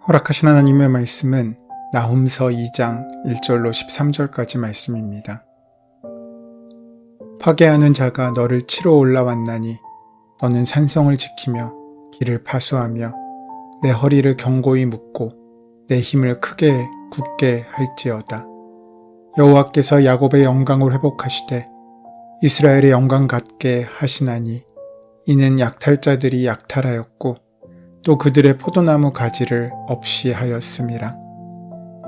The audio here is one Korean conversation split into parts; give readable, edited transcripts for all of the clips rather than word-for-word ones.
허락하신 하나님의 말씀은 나훔서 2장 1절로 13절까지 말씀입니다. 파괴하는 자가 너를 치러 올라왔나니 너는 산성을 지키며 길을 파수하며 내 허리를 견고히 묶고 내 힘을 크게 굳게 할지어다. 여호와께서 야곱의 영광을 회복하시되 이스라엘의 영광 같게 하시나니 이는 약탈자들이 약탈하였고 또 그들의 포도나무 가지를 없이 하였음이라.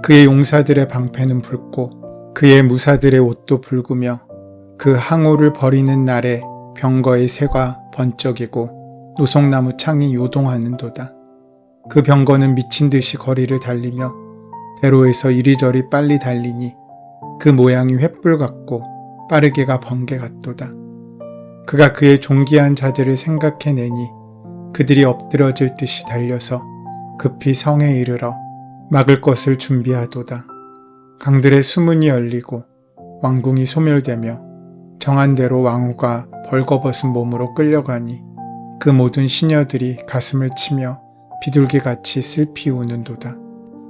그의 용사들의 방패는 붉고 그의 무사들의 옷도 붉으며 그 항우를 버리는 날에 병거의 새가 번쩍이고 노송나무 창이 요동하는도다. 그 병거는 미친 듯이 거리를 달리며 대로에서 이리저리 빨리 달리니 그 모양이 횃불 같고 빠르게가 번개 같도다. 그가 그의 존귀한 자들을 생각해내니 그들이 엎드러질 듯이 달려서 급히 성에 이르러 막을 것을 준비하도다. 강들의 수문이 열리고 왕궁이 소멸되며 정한 대로 왕후가 벌거벗은 몸으로 끌려가니 그 모든 시녀들이 가슴을 치며 비둘기같이 슬피 우는도다.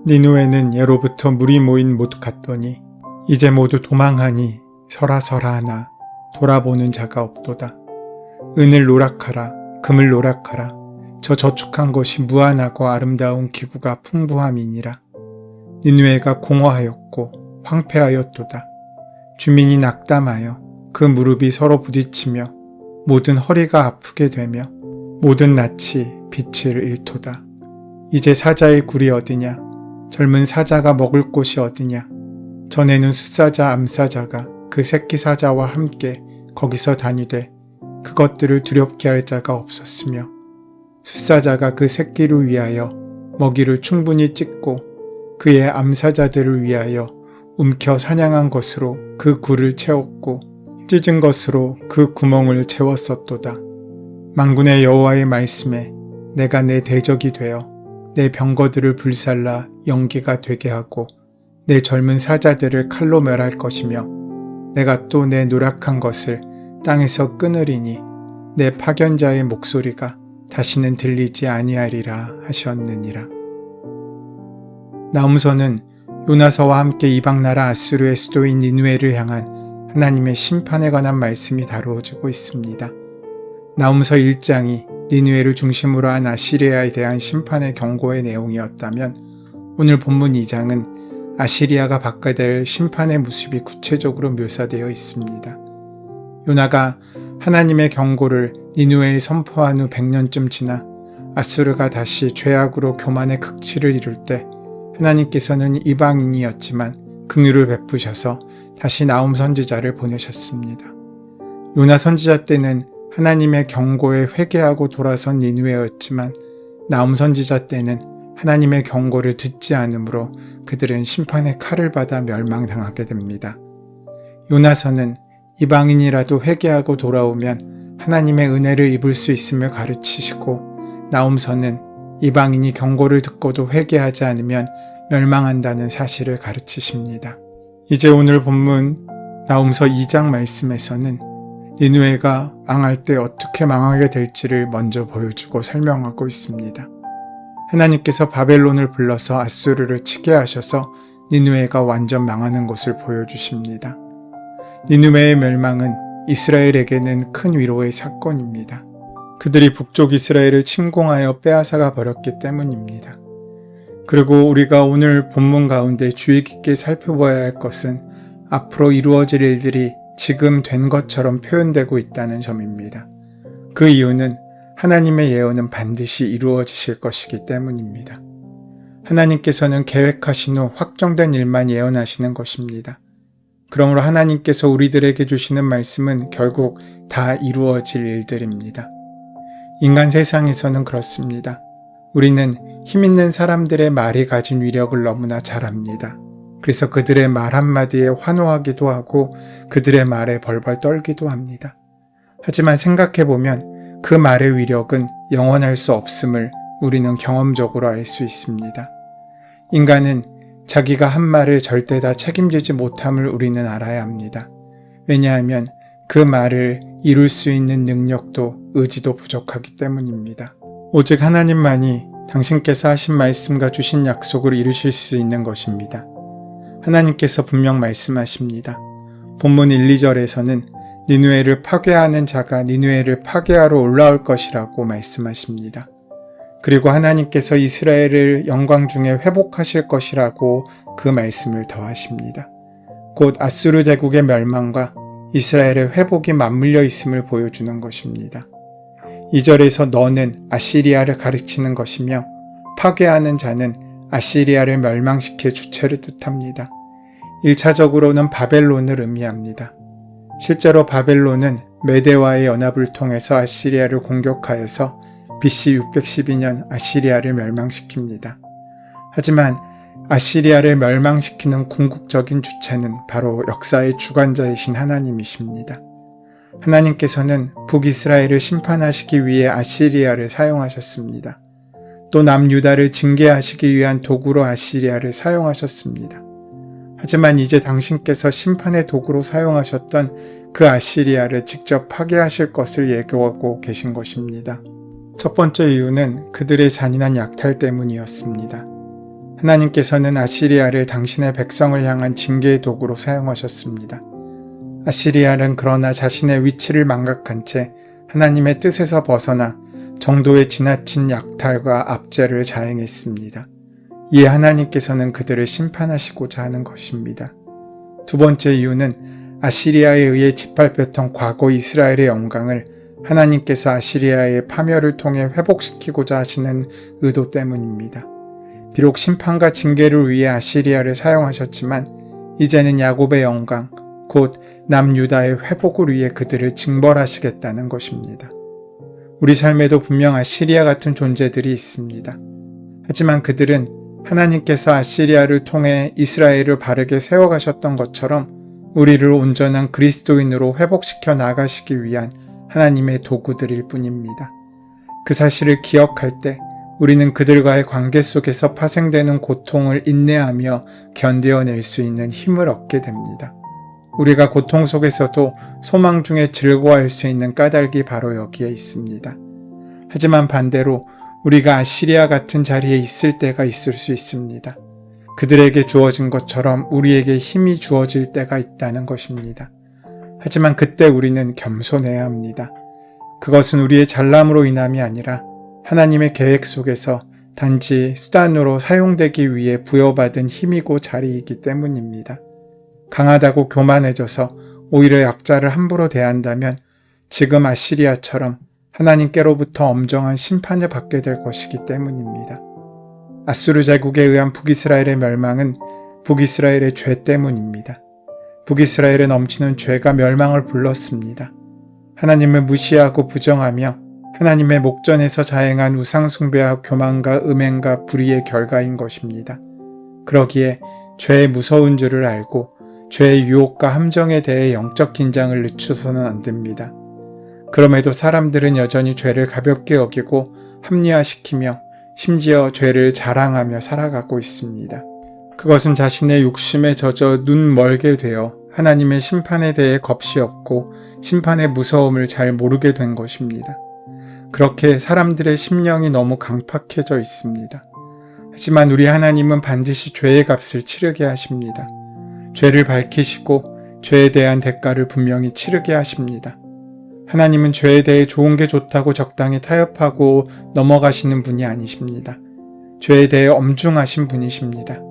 니누에는 예로부터 물이 모인 못 같더니 이제 모두 도망하니 설하설하 하나 돌아보는 자가 없도다. 은을 노락하라 금을 노락하라. 저 저축한 것이 무한하고 아름다운 기구가 풍부함이니라. 니느웨가 공허하였고 황폐하였도다. 주민이 낙담하여 그 무릎이 서로 부딪히며 모든 허리가 아프게 되며 모든 낯이 빛을 잃도다. 이제 사자의 굴이 어디냐? 젊은 사자가 먹을 곳이 어디냐? 전에는 숫사자 암사자가 그 새끼 사자와 함께 거기서 다니되 그것들을 두렵게 할 자가 없었으며 숫사자가 그 새끼를 위하여 먹이를 충분히 찢고 그의 암사자들을 위하여 움켜 사냥한 것으로 그 굴을 채웠고 찢은 것으로 그 구멍을 채웠었도다. 만군의 여호와의 말씀에 내가 내 대적이 되어 내 병거들을 불살라 연기가 되게 하고 내 젊은 사자들을 칼로 멸할 것이며 내가 또 내 노력한 것을 땅에서 끊으리니 내 파견자의 목소리가 다시는 들리지 아니하리라 하셨느니라. 나훔서는 요나서와 함께 이방나라 아수르의 수도인 니느웨를 향한 하나님의 심판에 관한 말씀이 다루어지고 있습니다. 나훔서 1장이 니느웨를 중심으로 한 아시리아에 대한 심판의 경고의 내용이었다면 오늘 본문 2장은 아시리아가 받게 될 심판의 모습이 구체적으로 묘사되어 있습니다. 요나가 하나님의 경고를 니느웨에 선포한 후 100년쯤 지나 아수르가 다시 죄악으로 교만의 극치를 이룰 때 하나님께서는 이방인이었지만 긍휼을 베푸셔서 다시 나훔 선지자를 보내셨습니다. 요나 선지자 때는 하나님의 경고에 회개하고 돌아선 니느웨였지만 나훔 선지자 때는 하나님의 경고를 듣지 않으므로 그들은 심판의 칼을 받아 멸망당하게 됩니다. 요나서는 이방인이라도 회개하고 돌아오면 하나님의 은혜를 입을 수 있음을 가르치시고 나훔서는 이방인이 경고를 듣고도 회개하지 않으면 멸망한다는 사실을 가르치십니다. 이제 오늘 본문 나훔서 2장 말씀에서는 니느웨가 망할 때 어떻게 망하게 될지를 먼저 보여주고 설명하고 있습니다. 하나님께서 바벨론을 불러서 아수르를 치게 하셔서 니느웨가 완전 망하는 것을 보여주십니다. 니느웨의 멸망은 이스라엘에게는 큰 위로의 사건입니다. 그들이 북쪽 이스라엘을 침공하여 빼앗아가 버렸기 때문입니다. 그리고 우리가 오늘 본문 가운데 주의 깊게 살펴봐야 할 것은 앞으로 이루어질 일들이 지금 된 것처럼 표현되고 있다는 점입니다. 그 이유는 하나님의 예언은 반드시 이루어지실 것이기 때문입니다. 하나님께서는 계획하신 후 확정된 일만 예언하시는 것입니다. 그러므로 하나님께서 우리들에게 주시는 말씀은 결국 다 이루어질 일들입니다. 인간 세상에서는 그렇습니다. 우리는 힘있는 사람들의 말이 가진 위력을 너무나 잘 압니다. 그래서 그들의 말 한마디에 환호하기도 하고 그들의 말에 벌벌 떨기도 합니다. 하지만 생각해보면 그 말의 위력은 영원할 수 없음을 우리는 경험적으로 알 수 있습니다. 인간은 자기가 한 말을 절대 다 책임지지 못함을 우리는 알아야 합니다. 왜냐하면 그 말을 이룰 수 있는 능력도 의지도 부족하기 때문입니다. 오직 하나님만이 당신께서 하신 말씀과 주신 약속을 이루실 수 있는 것입니다. 하나님께서 분명 말씀하십니다. 본문 1, 2절에서는 니느웨를 파괴하는 자가 니느웨를 파괴하러 올라올 것이라고 말씀하십니다. 그리고 하나님께서 이스라엘을 영광 중에 회복하실 것이라고 그 말씀을 더하십니다. 곧 아수르 제국의 멸망과 이스라엘의 회복이 맞물려 있음을 보여주는 것입니다. 2절에서 너는 아시리아를 가르치는 것이며 파괴하는 자는 아시리아를 멸망시킬 주체를 뜻합니다. 1차적으로는 바벨론을 의미합니다. 실제로 바벨론은 메대와의 연합을 통해서 아시리아를 공격하여서 BC 612년 아시리아를 멸망시킵니다. 하지만 아시리아를 멸망시키는 궁극적인 주체는 바로 역사의 주관자이신 하나님이십니다. 하나님께서는 북이스라엘을 심판하시기 위해 아시리아를 사용하셨습니다. 또 남유다를 징계하시기 위한 도구로 아시리아를 사용하셨습니다. 하지만 이제 당신께서 심판의 도구로 사용하셨던 그 아시리아를 직접 파괴하실 것을 예고하고 계신 것입니다. 첫 번째 이유는 그들의 잔인한 약탈 때문이었습니다. 하나님께서는 아시리아를 당신의 백성을 향한 징계의 도구로 사용하셨습니다. 아시리아는 그러나 자신의 위치를 망각한 채 하나님의 뜻에서 벗어나 정도의 지나친 약탈과 압제를 자행했습니다. 이에 하나님께서는 그들을 심판하시고자 하는 것입니다. 두 번째 이유는 아시리아에 의해 짓밟혔던 과거 이스라엘의 영광을 하나님께서 아시리아의 파멸을 통해 회복시키고자 하시는 의도 때문입니다. 비록 심판과 징계를 위해 아시리아를 사용하셨지만 이제는 야곱의 영광, 곧 남유다의 회복을 위해 그들을 징벌하시겠다는 것입니다. 우리 삶에도 분명 아시리아 같은 존재들이 있습니다. 하지만 그들은 하나님께서 아시리아를 통해 이스라엘을 바르게 세워가셨던 것처럼 우리를 온전한 그리스도인으로 회복시켜 나가시기 위한 하나님의 도구들일 뿐입니다. 그 사실을 기억할 때 우리는 그들과의 관계 속에서 파생되는 고통을 인내하며 견뎌낼 수 있는 힘을 얻게 됩니다. 우리가 고통 속에서도 소망 중에 즐거워할 수 있는 까닭이 바로 여기에 있습니다. 하지만 반대로 우리가 아시리아 같은 자리에 있을 때가 있을 수 있습니다. 그들에게 주어진 것처럼 우리에게 힘이 주어질 때가 있다는 것입니다. 하지만 그때 우리는 겸손해야 합니다. 그것은 우리의 잘남으로 인함이 아니라 하나님의 계획 속에서 단지 수단으로 사용되기 위해 부여받은 힘이고 자리이기 때문입니다. 강하다고 교만해져서 오히려 약자를 함부로 대한다면 지금 아시리아처럼 하나님께로부터 엄정한 심판을 받게 될 것이기 때문입니다. 아수르 제국에 의한 북이스라엘의 멸망은 북이스라엘의 죄 때문입니다. 북이스라엘에 넘치는 죄가 멸망을 불렀습니다. 하나님을 무시하고 부정하며 하나님의 목전에서 자행한 우상숭배와 교만과 음행과 불의의 결과인 것입니다. 그러기에 죄의 무서운 줄을 알고 죄의 유혹과 함정에 대해 영적 긴장을 늦추서는 안 됩니다. 그럼에도 사람들은 여전히 죄를 가볍게 여기고 합리화시키며 심지어 죄를 자랑하며 살아가고 있습니다. 그것은 자신의 욕심에 젖어 눈 멀게 되어 하나님의 심판에 대해 겁이 없고 심판의 무서움을 잘 모르게 된 것입니다. 그렇게 사람들의 심령이 너무 강팍해져 있습니다. 하지만 우리 하나님은 반드시 죄의 값을 치르게 하십니다. 죄를 밝히시고 죄에 대한 대가를 분명히 치르게 하십니다. 하나님은 죄에 대해 좋은 게 좋다고 적당히 타협하고 넘어가시는 분이 아니십니다. 죄에 대해 엄중하신 분이십니다.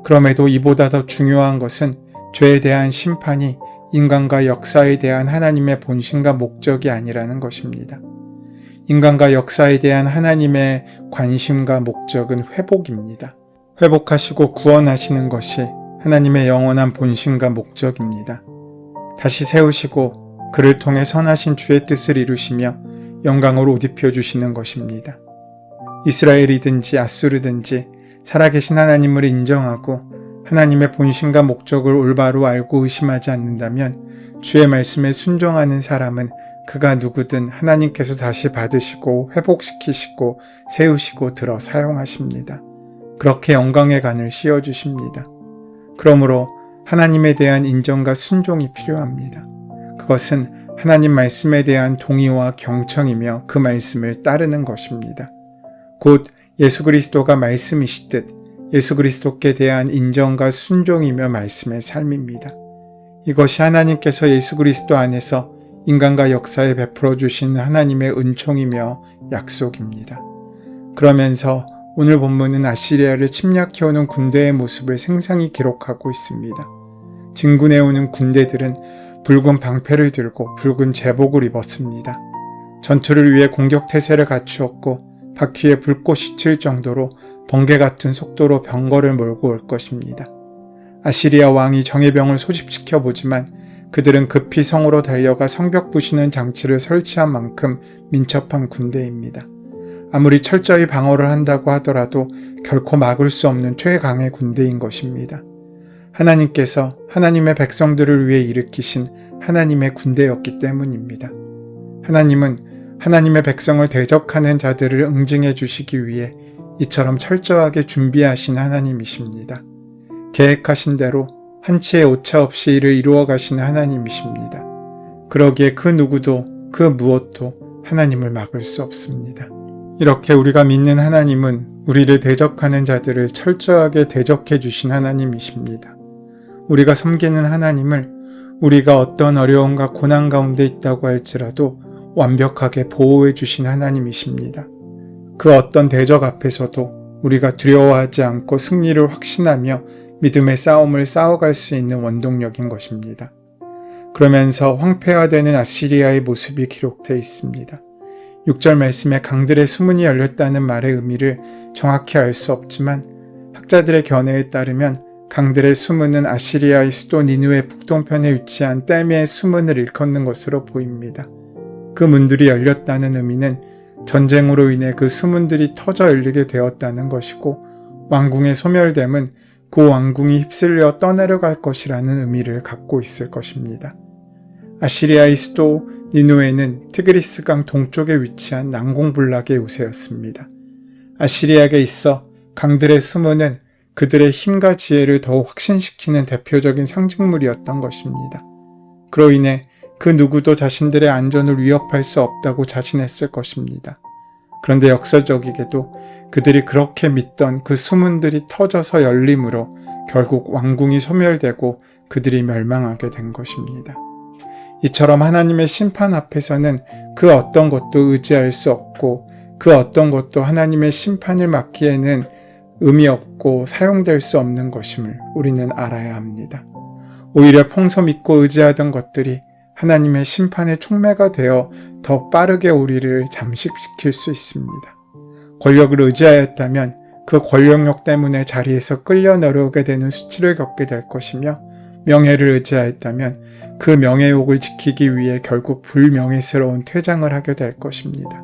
그럼에도 이보다 더 중요한 것은 죄에 대한 심판이 인간과 역사에 대한 하나님의 본심과 목적이 아니라는 것입니다. 인간과 역사에 대한 하나님의 관심과 목적은 회복입니다. 회복하시고 구원하시는 것이 하나님의 영원한 본심과 목적입니다. 다시 세우시고 그를 통해 선하신 주의 뜻을 이루시며 영광을 옷 입혀주시는 것입니다. 이스라엘이든지 아수르든지 살아계신 하나님을 인정하고 하나님의 본심과 목적을 올바로 알고 의심하지 않는다면 주의 말씀에 순종하는 사람은 그가 누구든 하나님께서 다시 받으시고 회복시키시고 세우시고 들어 사용하십니다. 그렇게 영광의 간을 씌워주십니다. 그러므로 하나님에 대한 인정과 순종이 필요합니다. 그것은 하나님 말씀에 대한 동의와 경청이며 그 말씀을 따르는 것입니다. 곧 예수 그리스도가 말씀이시듯 예수 그리스도께 대한 인정과 순종이며 말씀의 삶입니다. 이것이 하나님께서 예수 그리스도 안에서 인간과 역사에 베풀어 주신 하나님의 은총이며 약속입니다. 그러면서 오늘 본문은 아시리아를 침략해오는 군대의 모습을 생생히 기록하고 있습니다. 진군해오는 군대들은 붉은 방패를 들고 붉은 제복을 입었습니다. 전투를 위해 공격태세를 갖추었고 바퀴에 불꽃이 튈 정도로 번개 같은 속도로 병거를 몰고 올 것입니다. 아시리아 왕이 정예병을 소집시켜 보지만 그들은 급히 성으로 달려가 성벽 부수는 장치를 설치한 만큼 민첩한 군대입니다. 아무리 철저히 방어를 한다고 하더라도 결코 막을 수 없는 최강의 군대인 것입니다. 하나님께서 하나님의 백성들을 위해 일으키신 하나님의 군대였기 때문입니다. 하나님은 하나님의 백성을 대적하는 자들을 응징해 주시기 위해 이처럼 철저하게 준비하신 하나님이십니다. 계획하신 대로 한치의 오차 없이 이를 이루어 가시는 하나님이십니다. 그러기에 그 누구도 그 무엇도 하나님을 막을 수 없습니다. 이렇게 우리가 믿는 하나님은 우리를 대적하는 자들을 철저하게 대적해 주신 하나님이십니다. 우리가 섬기는 하나님을 우리가 어떤 어려움과 고난 가운데 있다고 할지라도 완벽하게 보호해 주신 하나님이십니다. 그 어떤 대적 앞에서도 우리가 두려워하지 않고 승리를 확신하며 믿음의 싸움을 싸워갈 수 있는 원동력인 것입니다. 그러면서 황폐화되는 아시리아의 모습이 기록되어 있습니다. 6절 말씀에 강들의 수문이 열렸다는 말의 의미를 정확히 알 수 없지만 학자들의 견해에 따르면 강들의 수문은 아시리아의 수도 니느웨 북동편에 위치한 댐의 수문을 일컫는 것으로 보입니다. 그 문들이 열렸다는 의미는 전쟁으로 인해 그 수문들이 터져 열리게 되었다는 것이고 왕궁의 소멸됨은 그 왕궁이 휩쓸려 떠내려갈 것이라는 의미를 갖고 있을 것입니다. 아시리아의 수도 니느웨는 티그리스강 동쪽에 위치한 난공불락의 요새였습니다. 아시리아에 있어 강들의 수문은 그들의 힘과 지혜를 더욱 확신시키는 대표적인 상징물이었던 것입니다. 그로 인해 그 누구도 자신들의 안전을 위협할 수 없다고 자신했을 것입니다. 그런데 역설적이게도 그들이 그렇게 믿던 그 수문들이 터져서 열림으로 결국 왕궁이 소멸되고 그들이 멸망하게 된 것입니다. 이처럼 하나님의 심판 앞에서는 그 어떤 것도 의지할 수 없고 그 어떤 것도 하나님의 심판을 막기에는 의미 없고 사용될 수 없는 것임을 우리는 알아야 합니다. 오히려 평소 믿고 의지하던 것들이 하나님의 심판의 촉매가 되어 더 빠르게 우리를 잠식시킬 수 있습니다. 권력을 의지하였다면 그 권력력 때문에 자리에서 끌려 내려오게 되는 수치를 겪게 될 것이며 명예를 의지하였다면 그 명예욕을 지키기 위해 결국 불명예스러운 퇴장을 하게 될 것입니다.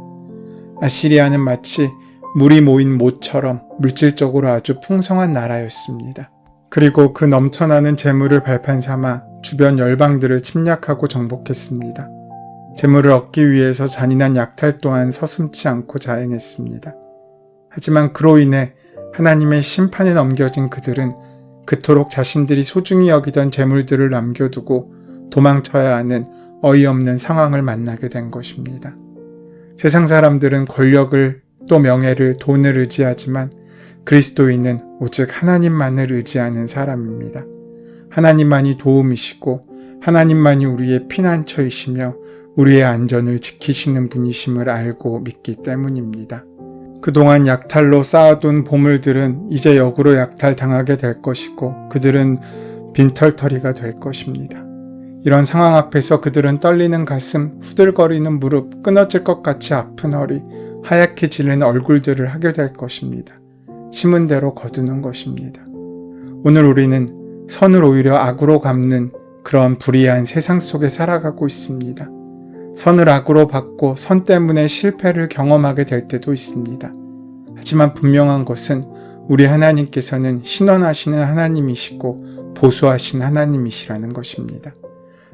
아시리아는 마치 물이 모인 모처럼 물질적으로 아주 풍성한 나라였습니다. 그리고 그 넘쳐나는 재물을 발판 삼아 주변 열방들을 침략하고 정복했습니다. 재물을 얻기 위해서 잔인한 약탈 또한 서슴지 않고 자행했습니다. 하지만 그로 인해 하나님의 심판에 넘겨진 그들은 그토록 자신들이 소중히 여기던 재물들을 남겨두고 도망쳐야 하는 어이없는 상황을 만나게 된 것입니다. 세상 사람들은 권력을 또 명예를, 돈을 의지하지만 그리스도인은 오직 하나님만을 의지하는 사람입니다. 하나님만이 도움이시고 하나님만이 우리의 피난처이시며 우리의 안전을 지키시는 분이심을 알고 믿기 때문입니다. 그동안 약탈로 쌓아둔 보물들은 이제 역으로 약탈당하게 될 것이고 그들은 빈털터리가 될 것입니다. 이런 상황 앞에서 그들은 떨리는 가슴, 후들거리는 무릎, 끊어질 것 같이 아픈 허리, 하얗게 질린 얼굴들을 하게 될 것입니다. 심은 대로 거두는 것입니다. 오늘 우리는 선을 오히려 악으로 갚는 그런 불의한 세상 속에 살아가고 있습니다. 선을 악으로 받고 선 때문에 실패를 경험하게 될 때도 있습니다. 하지만 분명한 것은 우리 하나님께서는 신원하시는 하나님이시고 보수하신 하나님이시라는 것입니다.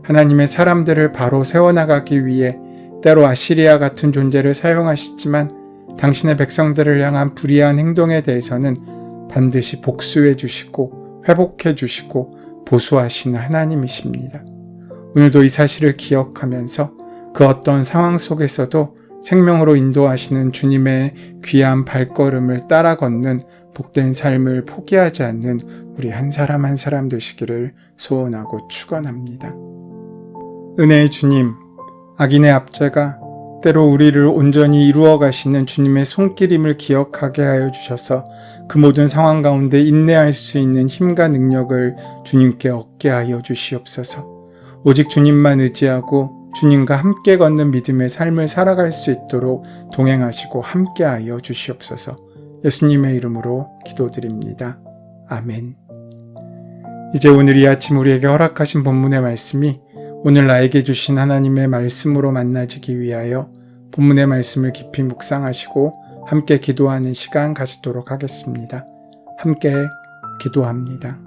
하나님의 사람들을 바로 세워나가기 위해 때로 아시리아 같은 존재를 사용하시지만 당신의 백성들을 향한 불의한 행동에 대해서는 반드시 복수해 주시고 회복해 주시고 보수하시는 하나님이십니다. 오늘도 이 사실을 기억하면서 그 어떤 상황 속에서도 생명으로 인도하시는 주님의 귀한 발걸음을 따라 걷는 복된 삶을 포기하지 않는 우리 한 사람 한 사람 되시기를 소원하고 축원합니다. 은혜의 주님, 악인의 압제가 때로 우리를 온전히 이루어 가시는 주님의 손길임을 기억하게 하여 주셔서 그 모든 상황 가운데 인내할 수 있는 힘과 능력을 주님께 얻게 하여 주시옵소서. 오직 주님만 의지하고 주님과 함께 걷는 믿음의 삶을 살아갈 수 있도록 동행하시고 함께하여 주시옵소서. 예수님의 이름으로 기도드립니다. 아멘. 이제 오늘 이 아침 우리에게 허락하신 본문의 말씀이 오늘 나에게 주신 하나님의 말씀으로 만나지기 위하여 본문의 말씀을 깊이 묵상하시고 함께 기도하는 시간 가지도록 하겠습니다. 함께 기도합니다.